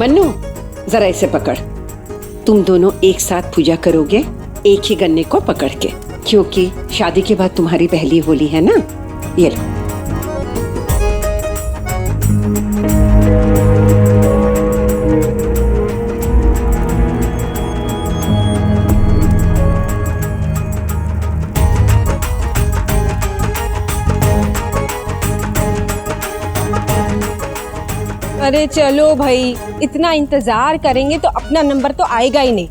मन्नू, जरा इसे पकड़। तुम दोनों एक साथ पूजा करोगे एक ही गन्ने को पकड़ के, क्योंकि शादी के बाद तुम्हारी पहली होली है ना। ये लो। अरे चलो भाई, इतना इंतजार करेंगे तो अपना नंबर तो आएगा ही नहीं।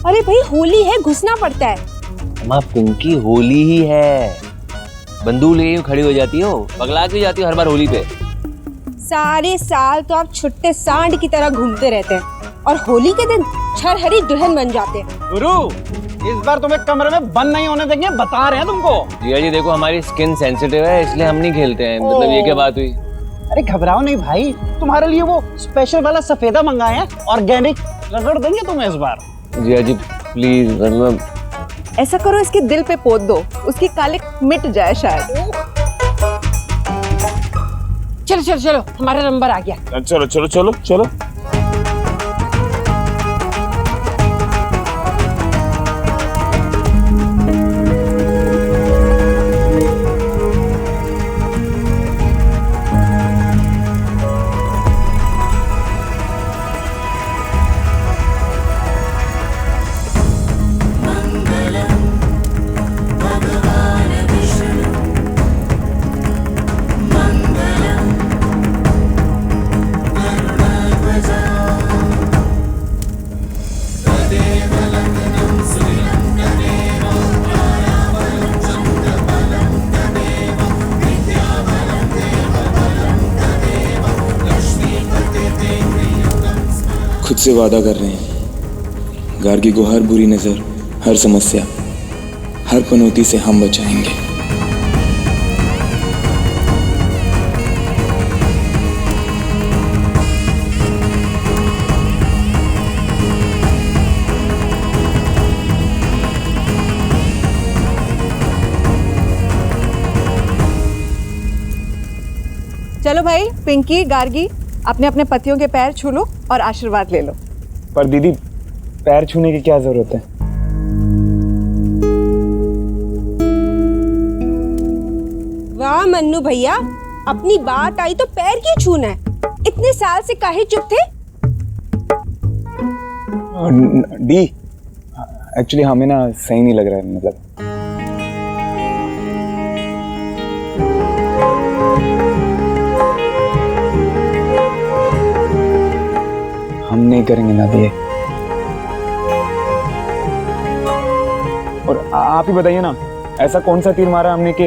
अरे भाई होली है, घुसना पड़ता है। माँ पिंकी, होली ही है। बंदूक लेके खड़ी हो जाती हो, पगला क्यों जाती हो हर बार होली पे? सारे साल तो आप छुट्टे सांड की तरह घूमते रहते हैं और होली के दिन छरहरी दुल्हन बन जाते हैं। गुरु, इस बार तुम्हें कमरे में बंद नहीं होने देंगे, बता रहे हैं तुमको। जिया जी देखो, हमारी स्किन सेंसिटिव है इसलिए हम नहीं खेलते हैं। मतलब ये क्या बात हुई? अरे घबराओ नहीं भाई, तुम्हारे लिए वो स्पेशल वाला सफेदा मंगाए हैं, ऑर्गेनिक, रगड़ देंगे तुम्हें इस बार। जिया जी प्लीज, मतलब ऐसा करो, इसके दिल पे पोत दो, उसकी कालिक मिट जाए शायद। चलो चलो चलो, हमारा नंबर आ गया। चलो चलो चलो चलो। खुद से वादा कर रहे हैं, गार्गी को हर बुरी नज़र, हर समस्या, हर पनौती से हम बचाएंगे। चलो भाई, पिंकी, गार्गी, अपने अपने पतियों के पैर छू लो और आशीर्वाद ले लो। पर दीदी, पैर छूने की क्या जरूरत है? वाह मन्नू भैया, अपनी बात आई तो पैर क्यों छूना है? इतने साल से काहे चुप थे? डी, एक्चुअली हमें ना सही नहीं लग रहा है, मतलब हम नहीं करेंगे ना दिए। और आप ही बताइए ना, ऐसा कौन सा तीर मारा हमने कि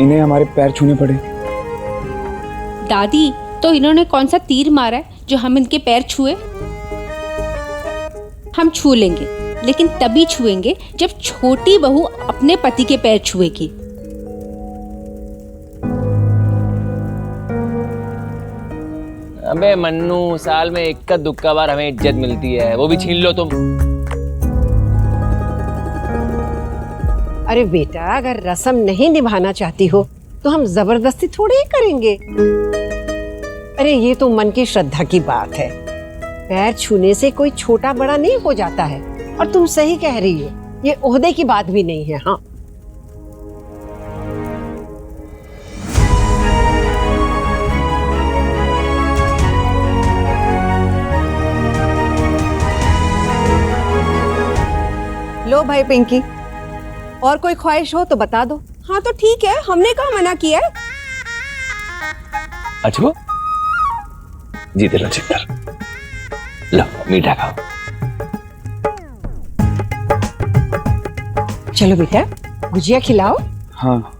इन्हें हमारे पैर छूने पड़े? दादी, तो इन्होंने कौन सा तीर मारा है जो हम इनके पैर छुए? हम छू लेंगे, लेकिन तभी छुएंगे जब छोटी बहू अपने पति के पैर छुएगी। अबे मन्नू, साल में इक्का दुक्का बार हमें इज्जत मिलती है, वो भी छीन लो तुम। अरे बेटा, अगर रस्म नहीं निभाना चाहती हो तो हम जबरदस्ती थोड़ी ही करेंगे। अरे ये तो मन की श्रद्धा की बात है। पैर छूने से कोई छोटा बड़ा नहीं हो जाता है। और तुम सही कह रही हो, ये ओहदे की बात भी नहीं है। हाँ, लो भाई पिंकी, और कोई ख्वाहिश हो तो बता दो। हाँ तो ठीक है, हमने कहाँ मना किया है। अच्छा जीते लो चित्तर, लो मीठा खाओ। चलो बेटा, गुजिया खिलाओ। हाँ,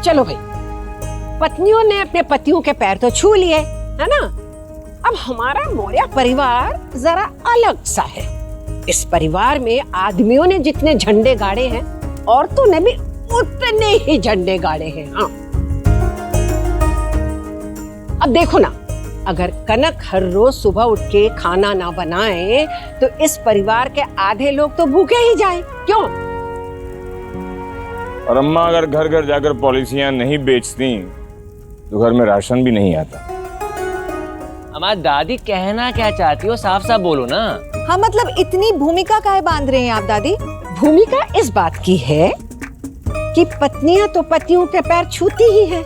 चलो भाई, पत्नियों ने अपने पतियों के पैर तो छू लिए, है ना। अब हमारा मौर्य परिवार जरा अलग सा है। इस परिवार में आदमियों ने जितने झंडे गाड़े हैं, औरतों ने भी उतने ही झंडे गाड़े हैं। हाँ, अब देखो ना, अगर कनक हर रोज सुबह उठ के खाना ना बनाए तो इस परिवार के आधे लोग तो भूखे ही जाएं। क्यों? और अम्मा अगर घर घर जाकर पॉलिसियां नहीं बेचती तो घर में राशन भी नहीं आता। हमारी दादी कहना क्या चाहती हो, साफ साफ बोलो ना। हाँ मतलब इतनी भूमिका काहे बांध रहे हैं आप दादी? भूमिका इस बात की है कि पत्नियां तो पतियों के पैर छूती ही हैं।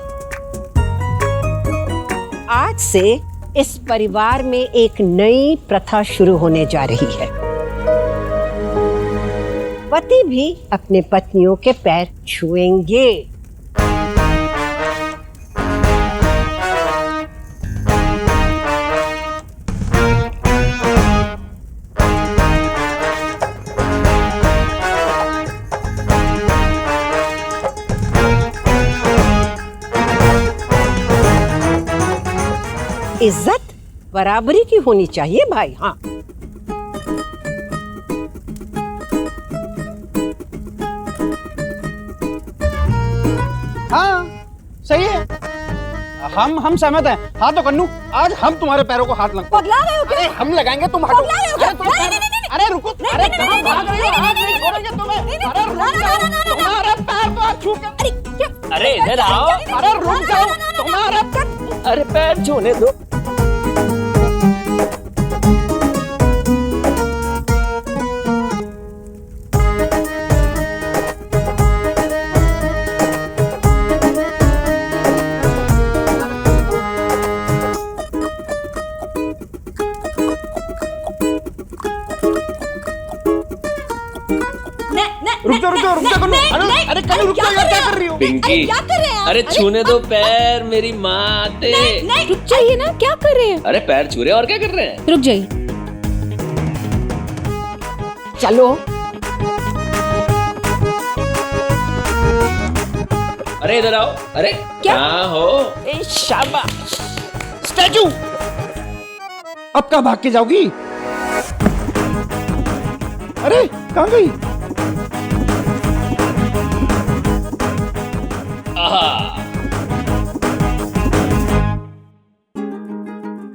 आज से इस परिवार में एक नई प्रथा शुरू होने जा रही है। पति भी अपने पत्नियों के पैर छुएंगे। इज्जत बराबरी की होनी चाहिए भाई। हाँ हाँ सही है, हम सहमत हैं। हाँ तो कन्नू, आज हम तुम्हारे पैरों को हाथ लगाएंगे। पगला रहे हो क्या? अरे हम लगाएंगे, तुम हटो। पगला रहे हो क्या? अरे रुको, अरे कहाँ भाग रही हो? हाथ नहीं छोड़ेंगे तुम्हें। अरे रुक जाओ, तुम्हारे पैर पर छू के। अरे क्या? अरे इधर आओ। अरे रुक जाओ, तुम्हारे अरे पैर छूने दो। रुक जाओ कन्नू। अरे कन्नू रुक जाओ यार, क्या कर रही हो? पिंकी, क्या कर रहे हैं आप? अरे छूने दो पैर, मेरी माँ ते। नहीं रुक जाइए ना, क्या कर रहे हैं? अरे पैर छू रहे और क्या कर रहे हैं? रुक जाइए। चलो। अरे इधर आओ। अरे क्या? कहाँ हो? ए शाबाश। स्टैचू, अब कहाँ भाग के जाओगी? अरे कहाँ गई? आहा।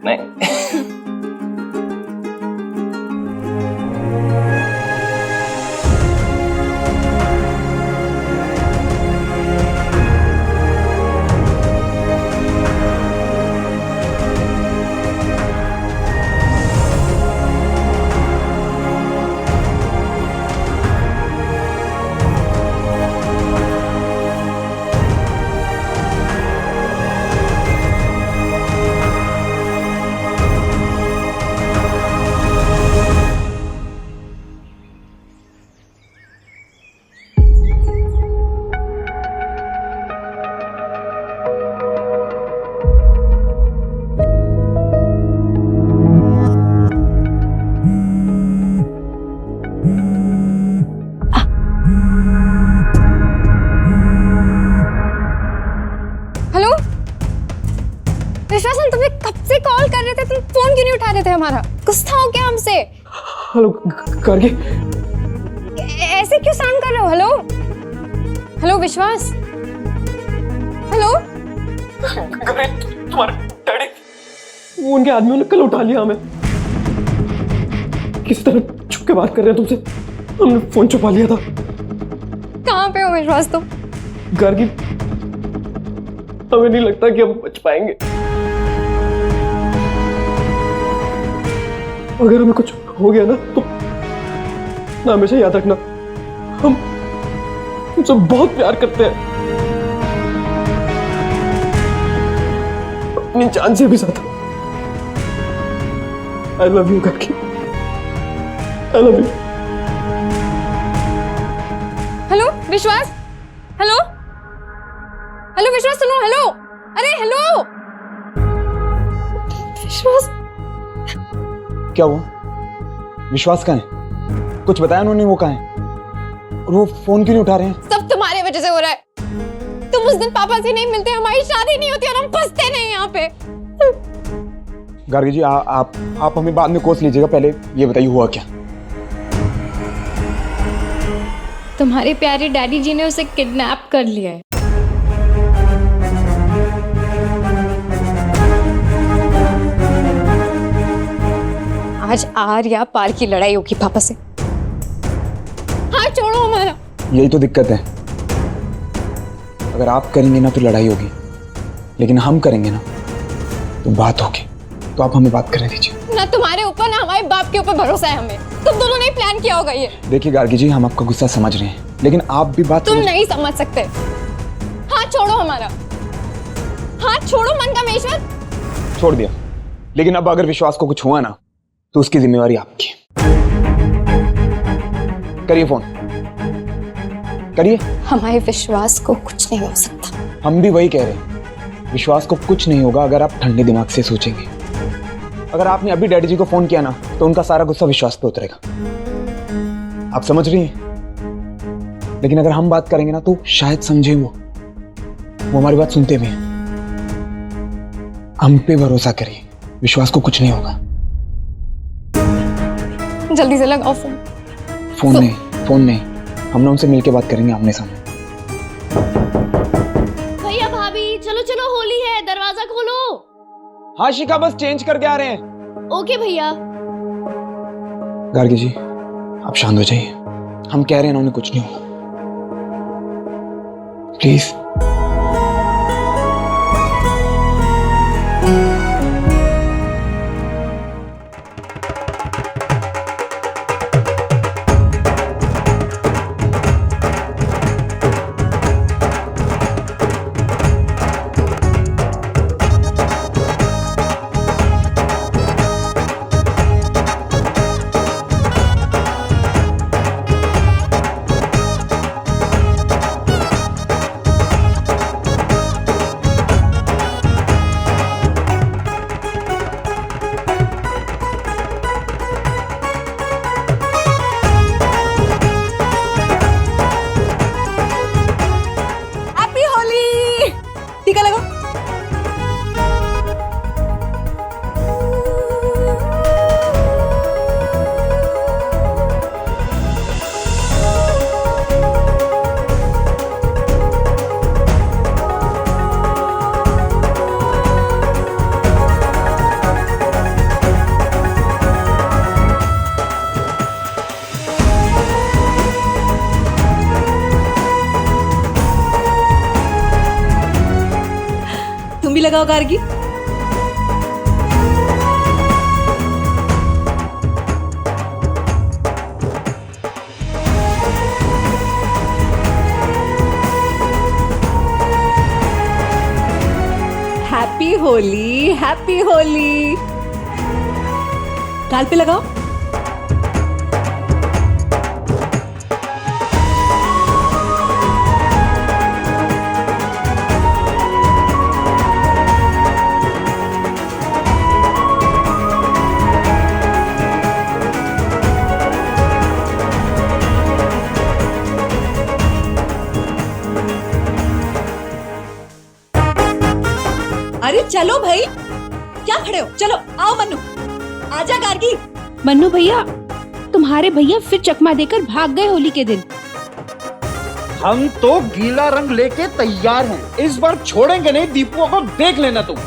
नहीं। विश्वास, हम तुम्हें कब से कॉल कर रहे थे, तुम फोन क्यों नहीं उठा रहे थे हमारा? गुस्सा हो क्या हमसे? हेलो गार्गी, ऐसे क्यों साउंड कर रहे हो? हेलो हेलो विश्वास, हेलो। तुम्हारे डैडी, वो उनके आदमियों ने कल उठा लिया हमें। किस तरह छुप के बात कर रहे हैं तुमसे, हमने फोन छुपा लिया था। कहाँ पे हो विश्वास तुम? गार्गी, हमें नहीं लगता कि हम बच पाएंगे। अगर हमें कुछ हो गया ना तो ना, हमेशा याद रखना, हम तुमसे बहुत प्यार करते हैं, अपनी जान से भी ज्यादा। I love you Gargi, I love you. Hello विश्वास, हेलो हेलो विश्वास, सुनो, हेलो, अरे हेलो विश्वास। क्या हुआ? विश्वास कहाँ है? कुछ बताया उन्होंने? वो कहाँ है? और वो फोन क्यों नहीं उठा रहे हैं? सब तुम्हारे वजह से हो रहा है। तुम उस दिन पापा से नहीं मिलते, हमारी शादी नहीं होती और हम फंसते नहीं यहाँ पे। गार्गी जी, आप हमें बाद में कोस लीजिएगा, पहले ये बताइए हुआ क्या? तुम्हारे प्यारे डैडी जी ने उसे किडनैप कर लिया है। आज आर या पार की लड़ाई होगी पापा से। हाँ छोड़ो हमारा। यही तो दिक्कत है, अगर आप करेंगे ना तो लड़ाई होगी, लेकिन हम करेंगे ना तो बात होगी। तो आप हमें बात करने दीजिए। ना तुम्हारे ऊपर ना हमारे बाप के ऊपर भरोसा है हमें। तुम दोनों ने प्लान किया होगा ये। देखिए गार्गी जी, हम आपका गुस्सा समझ रहे हैं, लेकिन आप भी बात तुम नहीं समझ सकते। हाँ छोड़ो हमारा, हाँ छोड़ो मन का मेश्वर। छोड़ दिया, लेकिन अब अगर विश्वास को कुछ हुआ ना तो उसकी जिम्मेवारी आपकी। करिए फोन, करिए। हमारे विश्वास को कुछ नहीं हो सकता। हम भी वही कह रहे हैं, विश्वास को कुछ नहीं होगा अगर आप ठंडे दिमाग से सोचेंगे। अगर आपने अभी डैडी जी को फोन किया ना तो उनका सारा गुस्सा विश्वास पे उतरेगा। आप समझ रही हैं? लेकिन अगर हम बात करेंगे ना तो शायद समझे वो हमारी बात सुनते भी हैं। हम पे भरोसा करिए, विश्वास को कुछ नहीं होगा। जल्दी से लगाओ फोन। फोन नहीं, हम ना उनसे मिलके बात करेंगे आमने सामने। भैया भाभी चलो चलो, होली है, दरवाजा खोलो। हाँ शिखा, बस चेंज करके आ रहे हैं। ओके भैया। गार्गी जी आप शांत हो जाइए, हम कह रहे हैं ना उन्हें कुछ नहीं होगा, प्लीज। टीका लगाओ। तुम भी लगाओ गार्गी। Happy Holi, happy Holi. गाल पे लगाओ। अरे चलो भाई, क्या खड़े हो, चलो आओ। मन्नू आजा। गार्गी। मन्नू भैया, तुम्हारे भैया फिर चकमा देकर भाग गए होली के दिन। हम तो गीला रंग लेके तैयार हैं, इस बार छोड़ेंगे नहीं। दीपुआ को देख लेना तुम।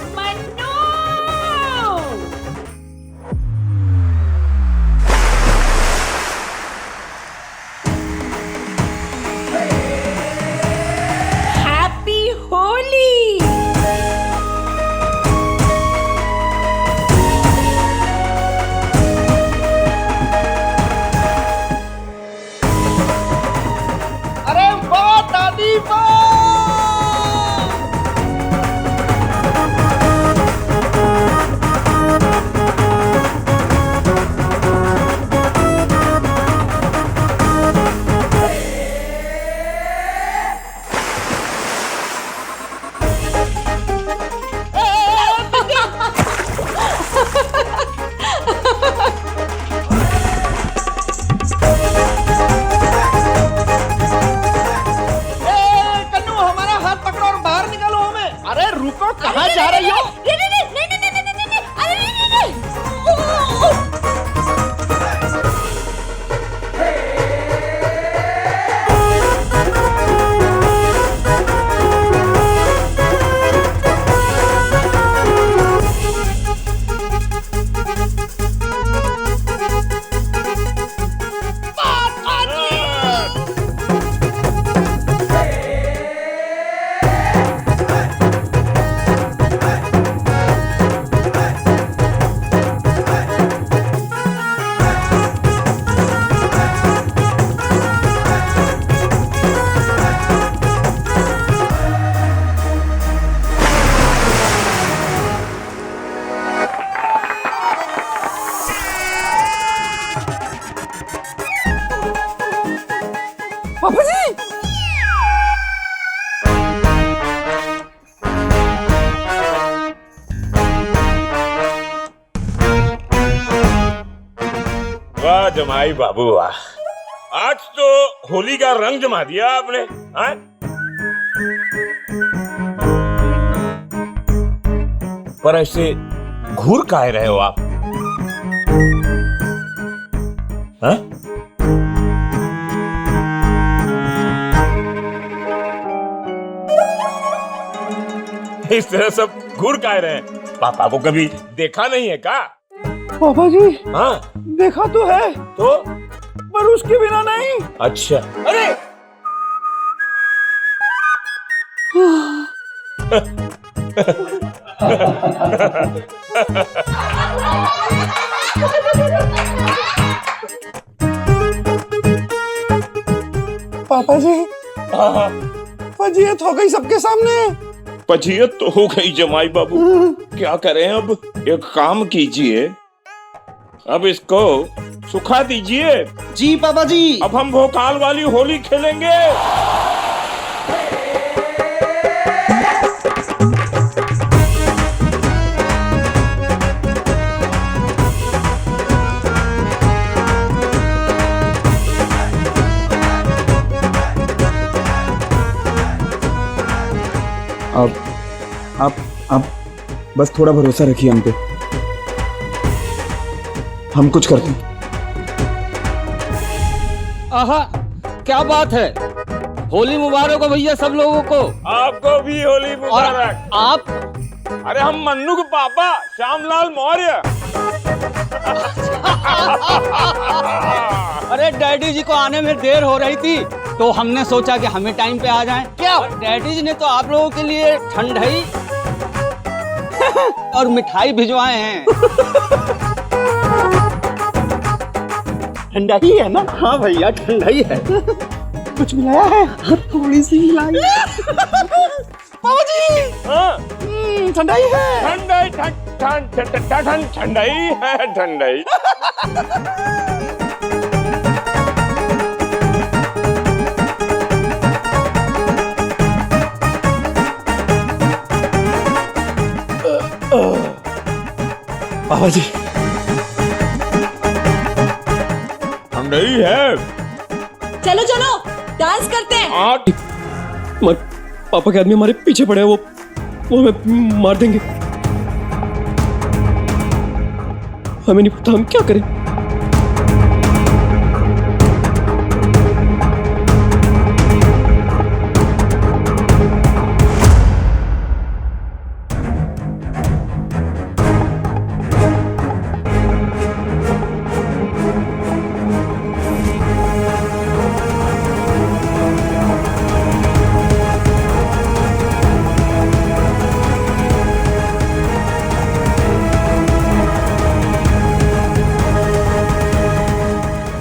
हैप्पी होली। अरे वाह दादी वाह। पापा जी। वाह जमाई बाबू वाह, आज तो होली का रंग जमा दिया आपने। हाँ? पर ऐसे घूर काहे रहे हो आप? हाँ? इस तरह सब घूर काहे रहे हैं? पापा को कभी देखा नहीं है का? पापा जी हाँ देखा तो है, तो पर उसके बिना नहीं। अच्छा, अरे पापा जी फजीयत हो गई सबके सामने। पछियत तो हो गई जमाई बाबू, क्या करें अब? एक काम कीजिए, अब इसको सुखा दीजिए। जी पापा जी। अब हम भोकाल वाली होली खेलेंगे। आप बस थोड़ा भरोसा रखिए हम पे, हम कुछ करते हैं। आहा क्या बात है, होली मुबारक हो भैया सब लोगों को। आपको भी होली मुबारक। आप? अरे हम मन्नू के पापा श्यामलाल मौर्य। अरे डैडी जी को आने में देर हो रही थी तो हमने सोचा कि हमें टाइम पे आ जाएं। क्या डैडी जी ने तो आप लोगों के लिए ठंडाई और मिठाई भिजवाए हैं। ठंडाई है ना? हाँ भैया ठंडाई है। कुछ मिलाया है? हाँ थोड़ी सी मिलाई। बाबा जी ठंडाई है। ठंडाई ठंडाई है ठंडाई। पापा जी ठंडाई है। चलो चलो डांस करते हैं। पापा के आदमी हमारे पीछे पड़े हैं, वो हमें मार देंगे। हमें नहीं पता हम क्या करें।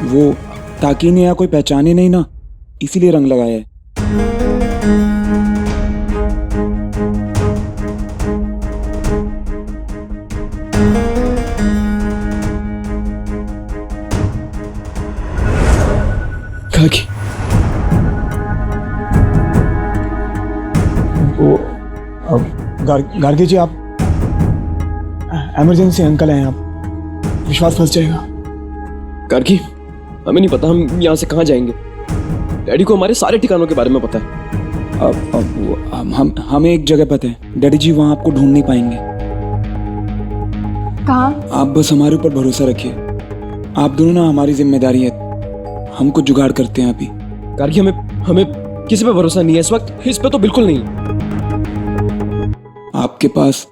वो ताकि ने या कोई पहचाने नहीं ना, इसीलिए रंग लगाया है। काकी वो गार्गी जी, आप इमरजेंसी अंकल हैं, आप विश्वास फंस जाएगा। गार्गी हमें नहीं पता हम यहाँ से कहाँ जाएंगे। डैडी को हमारे सारे ठिकानों के बारे में पता है। हमें एक जगह पता है, डैडी जी वहां आपको ढूंढ नहीं पाएंगे। कहाँ? आप बस हमारे ऊपर भरोसा रखिए। आप दोनों ना हमारी जिम्मेदारी है, हम कुछ जुगाड़ करते हैं अभी। गार्गी हमें किसी पे भरोसा नहीं है इस वक्त, इस पे तो बिल्कुल नहीं। आपके पास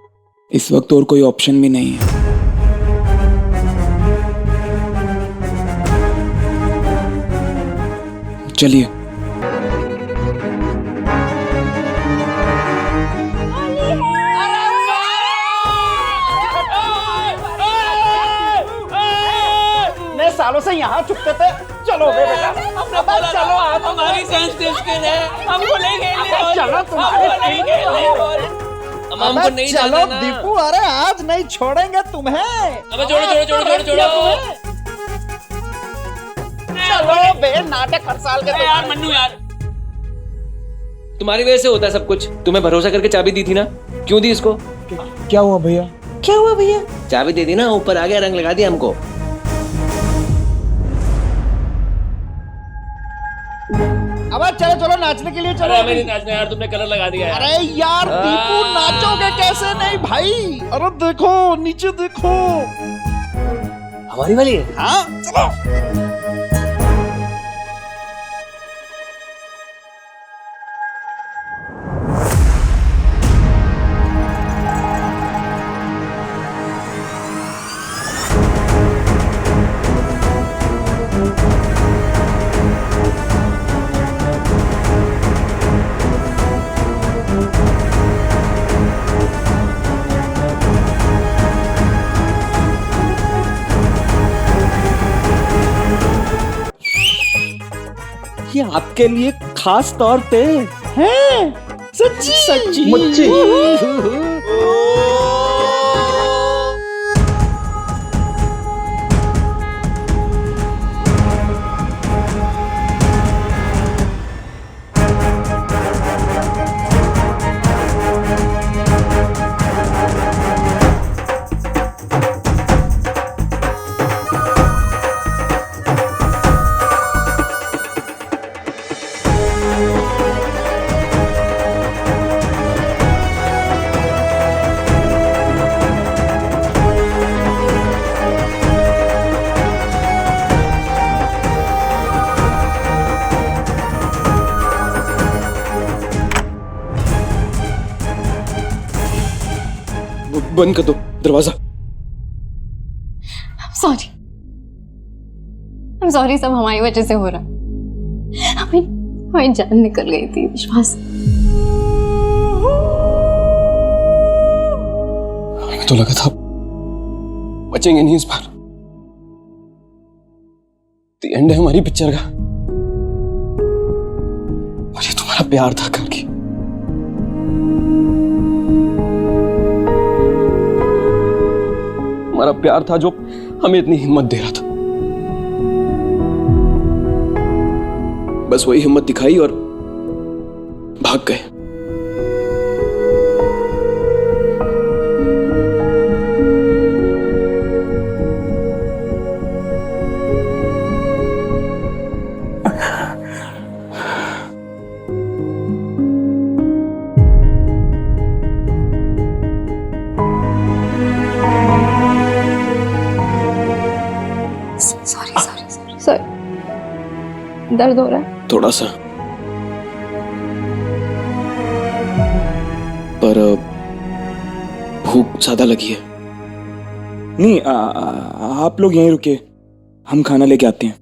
इस वक्त और कोई ऑप्शन भी नहीं है। चलिए। सालों से यहाँ चुपते थे। चलो बे बेटा, हमने बोला चलो आप हमारी सेंसिटिव स्किन है, हमको नहीं खेलनी। चलो तुम्हारे हमको नहीं चलो दीपू, अरे आज नहीं छोड़ेंगे तुम्हें। अबे छोड़ो। चलो बे, नाटक हर साल के यार मन्नू यार, तुम्हारी वजह से होता है सब कुछ। तुम्हें भरोसा करके चाबी दी थी ना, क्यों दी इसको? क्या हुआ भैया? क्या हुआ भैया? चाबी दे दी ना, ऊपर आ गया, रंग लगा दिया हमको। अब चलो चलो नाचने के लिए चलो। अरे हमें नहीं नाचना यार, तुमने कलर लगा दिया यार। अरे यार दीपू, नाचोगे कैसे नहीं भाई? अरे देखो नीचे देखो। हमारी वाली है? हाँ चलो। ये आपके लिए खास तौर पे है। सच्ची सच्ची मच्छी। बंद कर दो दरवाजा। सॉरी, सब हमारी वजह से हो रहा है। हमें जान निकल गई थी विश्वास। हमें तो लगा था बचेंगे नहीं इस बार। द एंड है हमारी पिक्चर का। और ये तुम्हारा प्यार था करके। हमारा प्यार था जो हमें इतनी हिम्मत दे रहा था। बस वही हिम्मत दिखाई और भाग गए। सॉरी, दर्द हो रहा है थोड़ा सा, पर भूख ज्यादा लगी है। नहीं आप लोग यहीं रुके, हम खाना लेके आते हैं।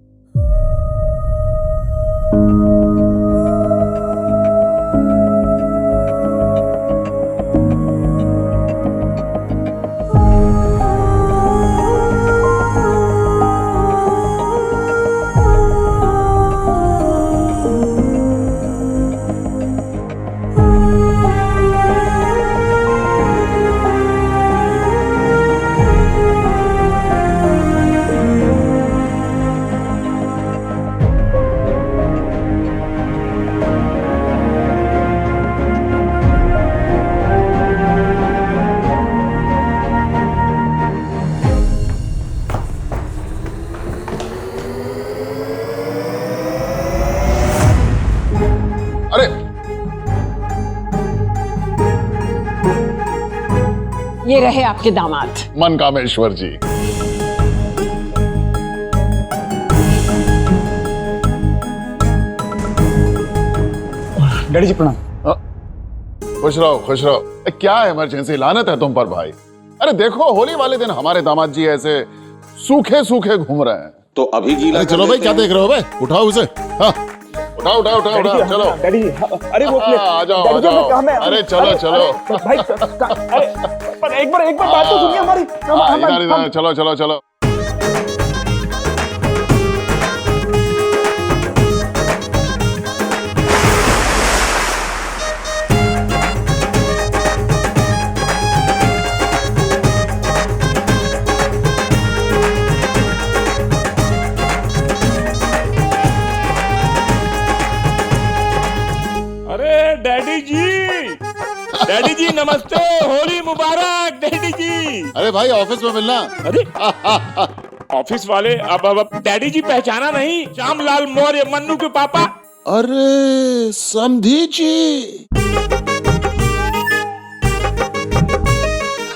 ये रहे आपके दामाद। मनकामेश्वर जी। डैडी जी प्रणाम। खुश रहो खुश रहो। क्या इमरजेंसी लानत है तुम पर भाई। अरे देखो होली वाले दिन हमारे दामाद जी ऐसे सूखे सूखे घूम रहे हैं। तो अभी गीला चलो भाई, क्या देख रहे हो भाई? उठाओ उसे। हाँ उठाओ उठाओ उठाओ उठाओ, चलो डैडी जी। अरे वो आ जाओ आ जाओ। अरे चलो चलो भाई, पर एक बार बात तो सुनिए हमारी। इधर इधर, चलो चलो चलो। डैडी जी नमस्ते, होली मुबारक डैडी जी। अरे भाई ऑफिस में मिलना। अरे ऑफिस वाले अब डैडी जी पहचाना नहीं? श्यामलाल मौर्य, मन्नू के पापा। अरे समधी जी,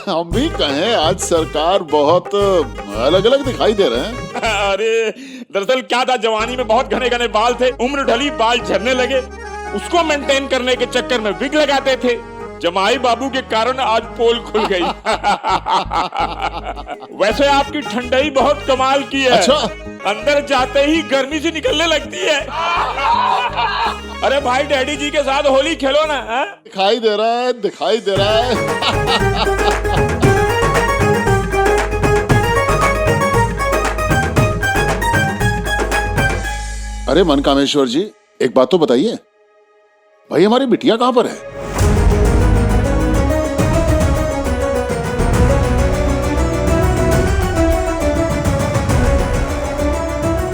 हम भी कहें आज सरकार बहुत अलग अलग दिखाई दे रहे हैं। अरे दरअसल क्या था, जवानी में बहुत घने घने बाल थे, उम्र ढली बाल झड़ने लगे, उसको मेंटेन करने के चक्कर में विग लगाते थे। जमाई बाबू के कारण आज पोल खुल गई। वैसे आपकी ठंडाई बहुत कमाल की है। अच्छा? अंदर जाते ही गर्मी से निकलने लगती है। अरे भाई डैडी जी के साथ होली खेलो ना। हा? दिखाई दे रहा है, दिखाई दे रहा है। अरे मनकामेश्वर जी, एक बात तो बताइए, भाई हमारी बिटिया कहां पर है?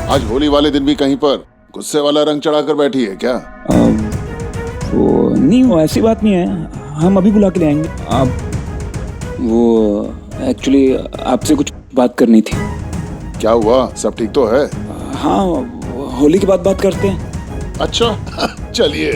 आज होली वाले दिन भी कहीं पर गुस्से वाला रंग चढ़ाकर बैठी है क्या? वो नहीं, वो ऐसी बात नहीं है, हम अभी बुला के ले आएंगे। आप वो एक्चुअली आपसे कुछ बात करनी थी। क्या हुआ, सब ठीक तो है? हाँ, होली के बाद बात करते हैं। अच्छा चलिए।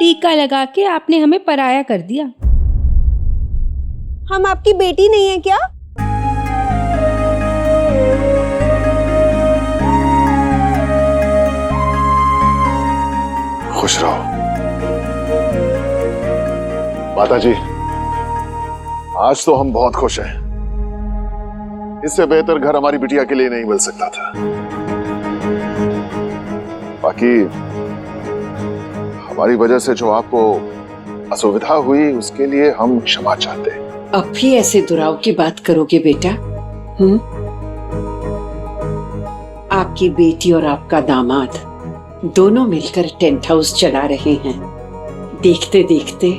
टीका लगा के आपने हमें पराया कर दिया। हम आपकी बेटी नहीं है क्या? खुश रहो माता जी, आज तो हम बहुत खुश हैं। इससे बेहतर घर हमारी बिटिया के लिए नहीं मिल सकता था। बाकी हमारी वजह से जो आपको असुविधा हुई उसके लिए हम क्षमा चाहते हैं। अब भी ऐसे दुराव की बात करोगे बेटा? आपकी बेटी और आपका दामाद दोनों मिलकर टेंट हाउस चला रहे हैं। देखते देखते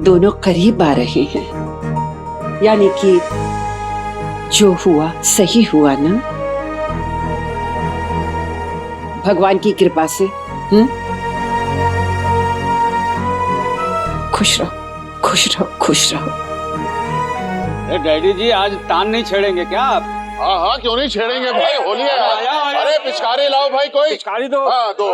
दोनों करीब आ रहे हैं। यानी कि जो हुआ सही हुआ ना, भगवान की कृपा से। खुश रहो, खुश रहो, खुश रहो। डैडी जी, आज तान नहीं छेड़ेंगे क्या आप? हाँ हाँ, क्यों नहीं छेड़ेंगे भाई, होली है। अरे पिचकारी लाओ भाई, कोई पिचकारी दो। हाँ दो।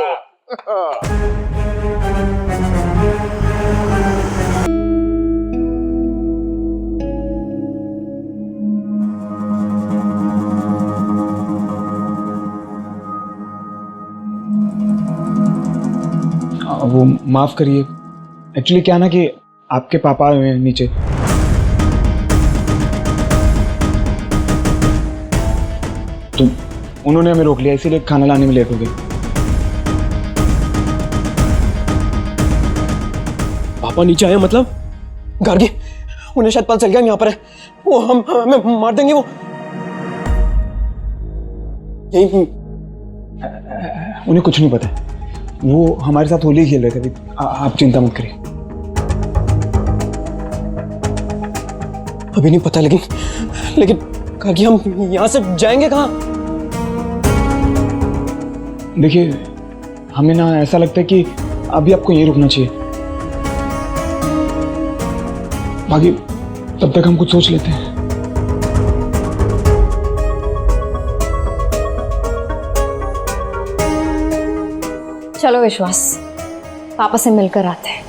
वो माफ करिए, एक्चुअली क्या ना कि आपके पापा आए हुए हैं नीचे। तो उन्होंने हमें रोक लिया, इसीलिए खाना लाने में लेट हो गए। पापा नीचे आए मतलब? गार्गी, उन्हें शायद पता चल गया हम यहाँ पर है। वो हमें मार देंगे। वो यही उन्हें कुछ नहीं पता है, वो हमारे साथ होली खेल रहे थे अभी। आप चिंता मत करिए। अभी नहीं पता, लेकिन गार्गी हम यहाँ से जाएंगे कहाँ? देखिए, हमें ना ऐसा लगता है कि अभी आपको यहीं रुकना चाहिए। बाकी तब तक हम कुछ सोच लेते हैं। चलो विश्वास, पापा से मिलकर आते हैं।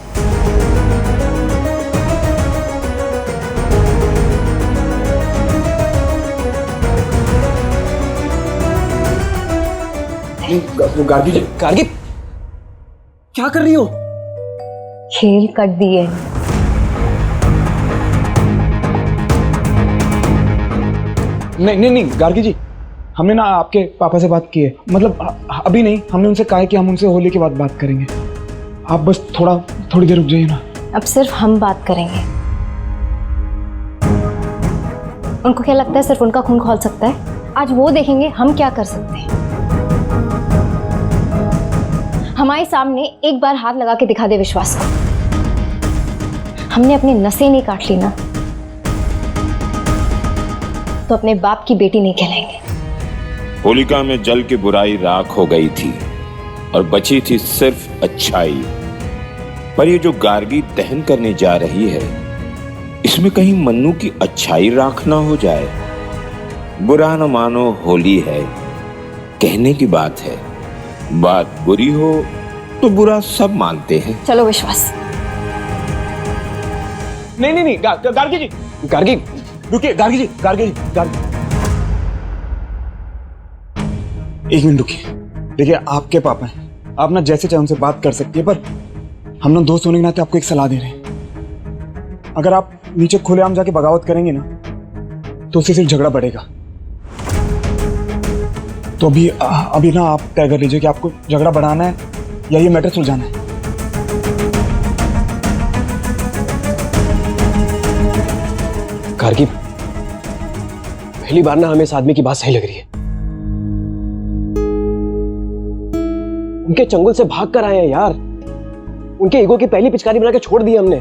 गार्गी जी, गार्गी क्या कर रही हो? खेल कट दिए। नहीं गार्गी जी, हमने ना आपके पापा से बात की है। मतलब अभी नहीं, हमने उनसे कहा है कि हम उनसे होली के बाद बात करेंगे। आप बस थोड़ी देर रुक जाइए ना। अब सिर्फ हम बात करेंगे। उनको क्या लगता है सिर्फ उनका खून खौल सकता है? आज वो देखेंगे हम क्या कर सकते हैं। हमारे सामने एक बार हाथ लगा के दिखा दे विश्वास को। हमने अपनी नसें नहीं काट ली ना, तो अपने बाप की बेटी नहीं कहलाएंगे। होलिका में जल की बुराई राख हो गई थी और बची थी सिर्फ अच्छाई। पर ये जो गार्गी दहन करने जा रही है, इसमें कहीं मन्नू की अच्छाई राख ना हो जाए। बुरा न मानो, होली है, कहने की बात है। बात बुरी हो तो बुरा सब मानते हैं। चलो विश्वास। नहीं, गार्गी जी, गार्गी रुकिए, गार्गी जी, गार्गी। एक मिनट रुकिए। देखिए, आपके पापा हैं, आप ना जैसे चाहे उनसे बात कर सकती है, पर हम ना दोस्त होने के नाते आपको एक सलाह दे रहे हैं। अगर आप नीचे खुलेआम जाके बगावत करेंगे ना, तो उससे सिर्फ झगड़ा बढ़ेगा। तो अभी ना आप तय कर लीजिए कि आपको झगड़ा बढ़ाना है या ये मैटर सुलझाना है। गार्गी, पहली बार ना हमें इस आदमी की बात सही लग रही है। उनके चंगुल से भाग कर आए हैं यार। उनके ईगो की पहली पिचकारी बना के छोड़ दी हमने।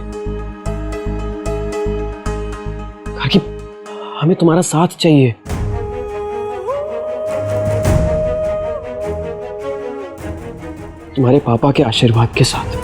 गार्गी, हमें तुम्हारा साथ चाहिए। तुम्हारे पापा के आशीर्वाद के साथ।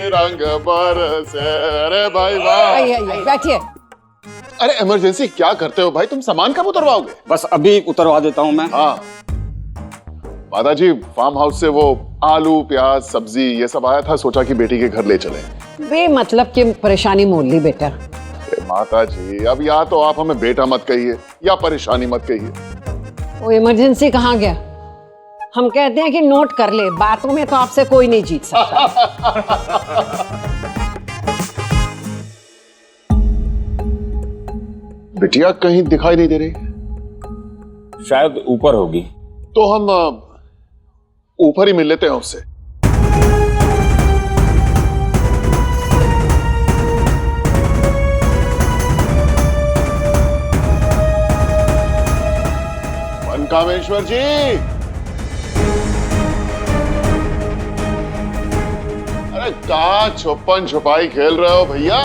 रंग बरसे। अरे भाई वाह, बैठिए। अरे इमरजेंसी क्या करते हो भाई? तुम सामान कब उतरवाओगे? बस अभी उतरवा देता हूं मैं। हाँ माताजी, फार्म हाउस से वो आलू प्याज सब्जी ये सब आया था, सोचा कि बेटी के घर ले चले। बेमतलब की परेशानी मोल ली बेटा। माताजी, अब या तो आप हमें बेटा मत कहिए या परेशानी मत कहिए। वो इमरजेंसी कहाँ गया? हम कहते हैं कि नोट कर ले, बातों में तो आपसे कोई नहीं जीत सकता। बिटिया कहीं दिखाई नहीं दे रही। शायद ऊपर होगी। तो हम ऊपर ही मिल लेते हैं उससे। मनकामेश्वर जी, अरे कहाँ छुपन छुपाई खेल रहे हो भैया?